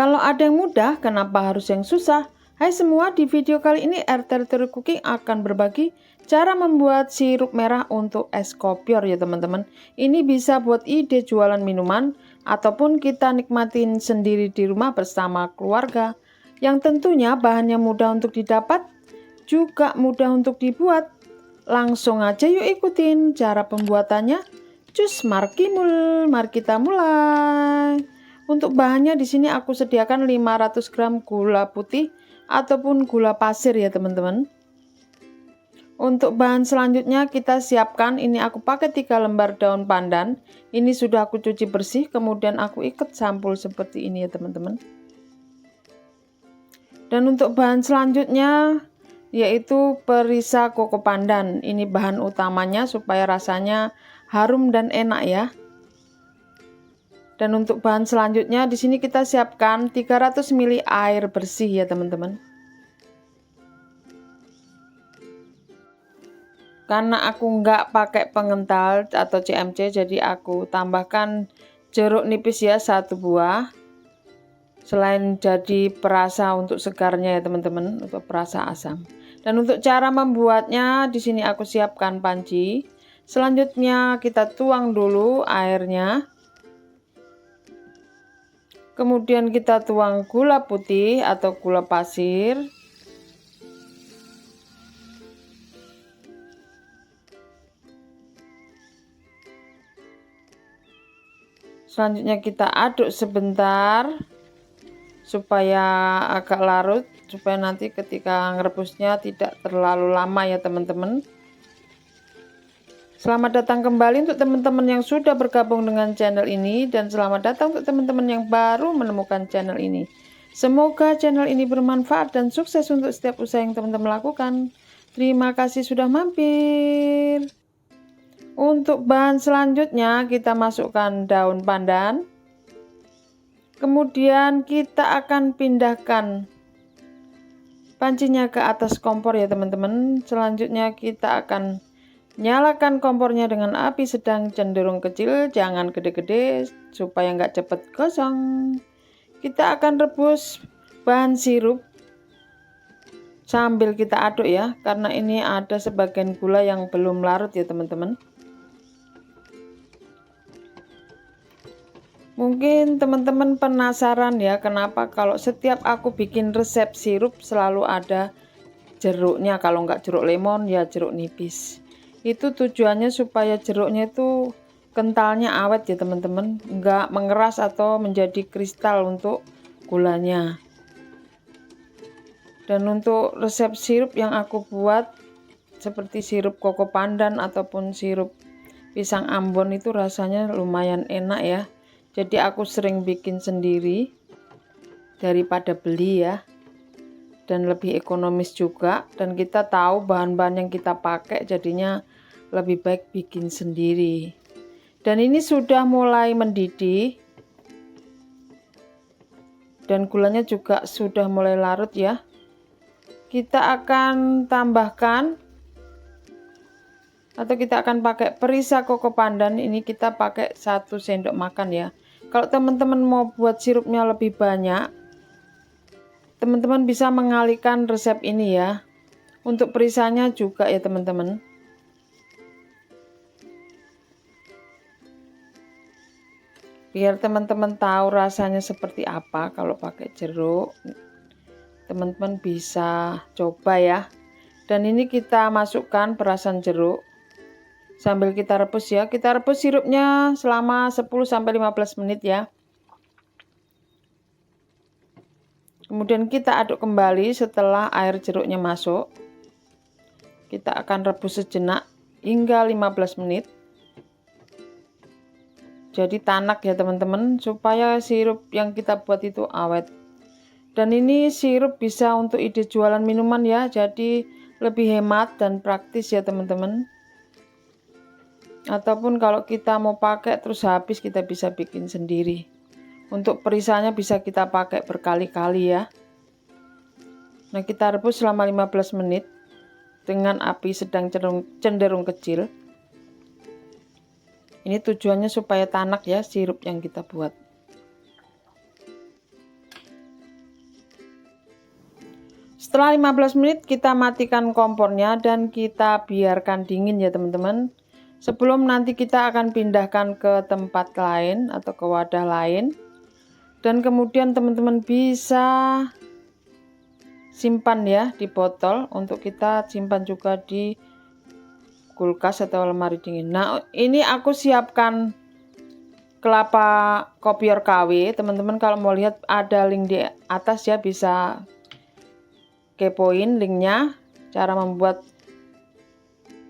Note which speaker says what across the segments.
Speaker 1: Kalau ada yang mudah, kenapa harus yang susah? Hai semua, di video kali ini R-Territory Cooking akan berbagi cara membuat sirup merah untuk es kopior ya teman-teman. Ini bisa buat ide jualan minuman ataupun kita nikmatin sendiri di rumah bersama keluarga. Yang tentunya bahannya mudah untuk didapat, juga mudah untuk dibuat. Langsung aja yuk ikutin cara pembuatannya. Cus markimul, mari kita mulai. Untuk bahannya di sini aku sediakan 500 gram gula putih ataupun gula pasir ya teman-teman. Untuk bahan selanjutnya kita siapkan, ini aku pakai 3 lembar daun pandan. Ini sudah aku cuci bersih, kemudian aku ikat sampul seperti ini ya teman-teman. Dan untuk bahan selanjutnya yaitu perisa koko pandan. Ini bahan utamanya supaya rasanya harum dan enak ya. Dan untuk bahan selanjutnya di sini kita siapkan 300 ml air bersih ya teman-teman. Karena aku nggak pakai pengental atau CMC, jadi aku tambahkan jeruk nipis ya 1 buah. Selain jadi perasa untuk segarnya ya teman-teman, untuk perasa asam. Dan untuk cara membuatnya di sini aku siapkan panci. Selanjutnya kita tuang dulu airnya. Kemudian kita tuang gula putih atau gula pasir. Selanjutnya kita aduk sebentar supaya agak larut, supaya nanti ketika ngerebusnya tidak terlalu lama ya teman-teman. Selamat datang kembali untuk teman-teman yang sudah bergabung dengan channel ini, dan selamat datang untuk teman-teman yang baru menemukan channel ini. Semoga channel ini bermanfaat dan sukses untuk setiap usaha yang teman-teman lakukan. Terima kasih sudah mampir. Untuk bahan selanjutnya kita masukkan daun pandan. Kemudian kita akan pindahkan pancinya ke atas kompor ya teman-teman. Selanjutnya kita akan nyalakan kompornya dengan api sedang cenderung kecil, jangan gede-gede supaya nggak cepet gosong. Kita akan rebus bahan sirup sambil kita aduk ya, karena ini ada sebagian gula yang belum larut ya teman-teman. Mungkin teman-teman penasaran ya, kenapa kalau setiap aku bikin resep sirup selalu ada jeruknya, kalau nggak jeruk lemon ya jeruk nipis. Itu tujuannya supaya jeruknya itu kentalnya awet ya teman-teman, nggak mengeras atau menjadi kristal untuk gulanya. Dan untuk resep sirup yang aku buat seperti sirup koko pandan ataupun sirup pisang ambon itu rasanya lumayan enak ya. Jadi aku sering bikin sendiri daripada beli ya. Dan lebih ekonomis juga, dan kita tahu bahan-bahan yang kita pakai, jadinya lebih baik bikin sendiri. Dan ini sudah mulai mendidih dan gulanya juga sudah mulai larut ya. Kita akan tambahkan atau kita akan pakai perisa koko pandan. Ini kita pakai 1 sendok makan ya. Kalau teman-teman mau buat sirupnya lebih banyak, teman-teman bisa mengalihkan resep ini ya. Untuk perisanya juga ya teman-teman. Biar teman-teman tahu rasanya seperti apa kalau pakai jeruk. Teman-teman bisa coba ya. Dan ini kita masukkan perasan jeruk. Sambil kita rebus ya. Kita rebus sirupnya selama 10-15 menit ya. Kemudian kita aduk kembali setelah air jeruknya masuk. Kita akan rebus sejenak hingga 15 menit. Jadi tanak ya teman-teman, supaya sirup yang kita buat itu awet. Dan ini sirup bisa untuk ide jualan minuman ya, jadi lebih hemat dan praktis ya teman-teman. Ataupun kalau kita mau pakai terus habis, kita bisa bikin sendiri. Untuk perisanya bisa kita pakai berkali-kali ya. Nah, kita rebus selama 15 menit dengan api sedang cenderung kecil. Ini tujuannya supaya tanak ya sirup yang kita buat. Setelah 15 menit kita matikan kompornya dan kita biarkan dingin ya teman-teman. Sebelum nanti kita akan pindahkan ke tempat lain atau ke wadah lain. Dan kemudian teman-teman bisa simpan ya di botol untuk kita simpan juga di kulkas atau lemari dingin. Nah, ini aku siapkan kelapa kopior KW. Teman-teman kalau mau lihat ada link di atas ya, bisa kepoin linknya, cara membuat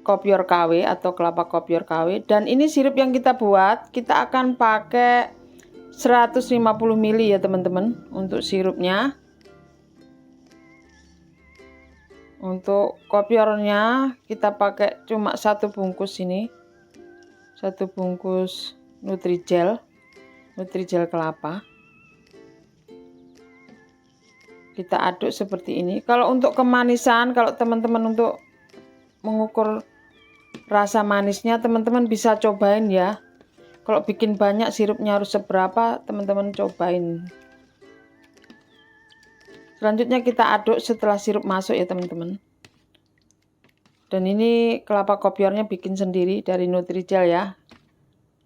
Speaker 1: kopior KW atau kelapa kopior KW. Dan ini sirup yang kita buat, kita akan pakai 150 ml ya teman-teman untuk sirupnya. Untuk kopiornya kita pakai cuma 1 bungkus ini, 1 bungkus Nutrijel kelapa. Kita aduk seperti ini. Kalau untuk kemanisan, kalau teman-teman untuk mengukur rasa manisnya, teman-teman bisa cobain ya. Kalau bikin banyak sirupnya harus seberapa, teman-teman cobain. Selanjutnya kita aduk setelah sirup masuk ya teman-teman. Dan ini kelapa kopiornya bikin sendiri dari Nutrijel ya.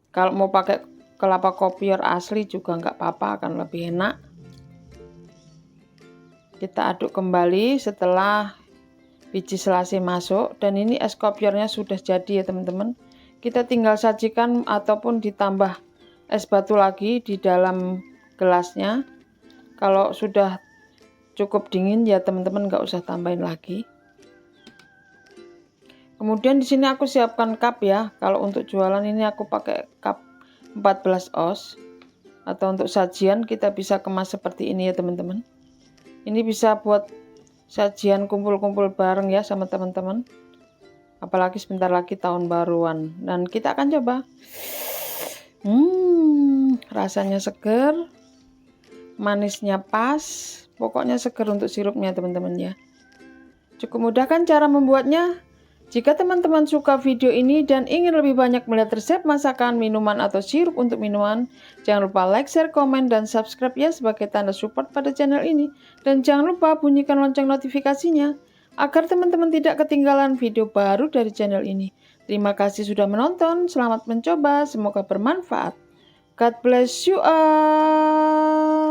Speaker 1: Kalau mau pakai kelapa kopior asli juga nggak apa-apa, akan lebih enak. Kita aduk kembali setelah biji selasih masuk, dan ini es kopiornya sudah jadi ya teman-teman. Kita tinggal sajikan ataupun ditambah es batu lagi di dalam gelasnya. Kalau sudah cukup dingin ya teman-teman, nggak usah tambahin lagi. Kemudian di sini aku siapkan cup ya. Kalau untuk jualan ini aku pakai cup 14 oz. Atau untuk sajian kita bisa kemas seperti ini ya teman-teman. Ini bisa buat sajian kumpul-kumpul bareng ya sama teman-teman. Apalagi sebentar lagi tahun baruan. Dan kita akan coba. Rasanya seger. Manisnya pas. Pokoknya seger untuk sirupnya teman-teman ya. Cukup mudah kan cara membuatnya? Jika teman-teman suka video ini dan ingin lebih banyak melihat resep masakan, minuman, atau sirup untuk minuman, jangan lupa like, share, komen, dan subscribe ya sebagai tanda support pada channel ini. Dan jangan lupa bunyikan lonceng notifikasinya agar teman-teman tidak ketinggalan video baru dari channel ini. Terima kasih sudah menonton, selamat mencoba, semoga bermanfaat. God bless you all.